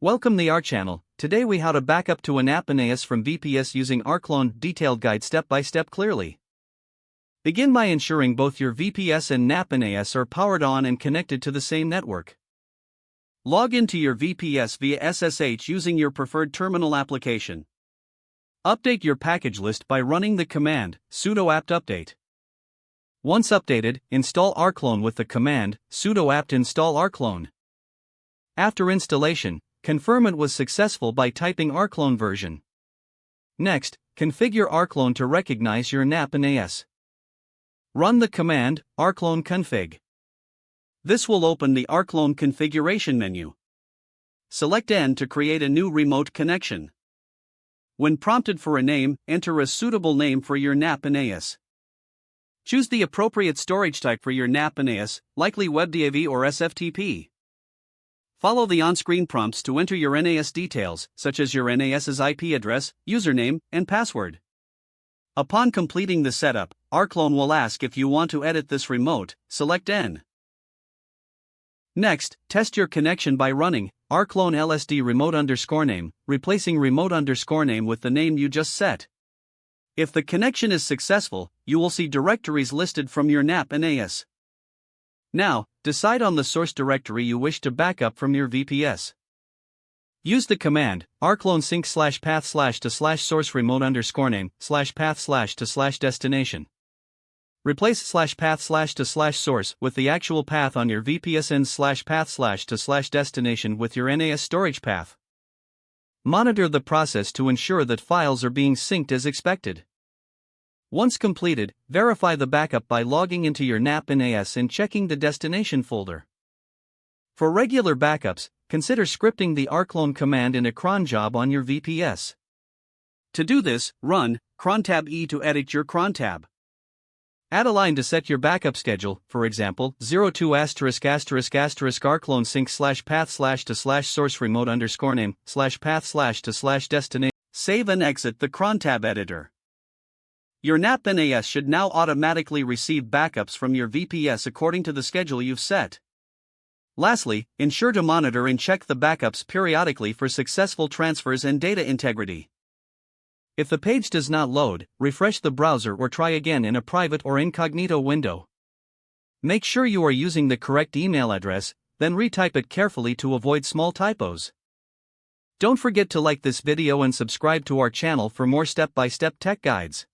Welcome to our channel. Today we how to backup to a QNAP NAS from VPS using rclone. Detailed guide step by step clearly. Begin by ensuring both your VPS and QNAP NAS are powered on and connected to the same network. Log into your VPS via SSH using your preferred terminal application. Update your package list by running the command sudo apt update. Once updated, install rclone with the command sudo apt install rclone. After installation, confirm it was successful by typing rclone version. Next, configure rclone to recognize your QNAP NAS. Run the command rclone config. This will open the rclone configuration menu. Select N to create a new remote connection. When prompted for a name, enter a suitable name for your QNAP NAS. Choose the appropriate storage type for your QNAP NAS, likely WebDAV or SFTP. Follow the on-screen prompts to enter your NAS details, such as your NAS's IP address, username, and password. Upon completing the setup, rclone will ask if you want to edit this remote. Select N. Next, test your connection by running rclone lsd remote_name, replacing remote_name with the name you just set. If the connection is successful, you will see directories listed from your QNAP NAS. Now, decide on the source directory you wish to backup from your VPS. Use the command rclone sync /path to /source remote_name /path to /destination. Replace /path to /source with the actual path on your VPS and /path to /destination with your NAS storage path. Monitor the process to ensure that files are being synced as expected. Once completed, verify the backup by logging into your QNAP NAS and checking the destination folder. For regular backups, consider scripting the rclone command in a cron job on your VPS. To do this, run cron tab E to edit your cron tab. Add a line to set your backup schedule, for example, 02*** rclone sync /path to /source remote_name /path to /destination. Save and exit the cron tab editor. Your QNAP NAS should now automatically receive backups from your VPS according to the schedule you've set. Lastly, ensure to monitor and check the backups periodically for successful transfers and data integrity. If the page does not load, refresh the browser or try again in a private or incognito window. Make sure you are using the correct email address, then retype it carefully to avoid small typos. Don't forget to like this video and subscribe to our channel for more step-by-step tech guides.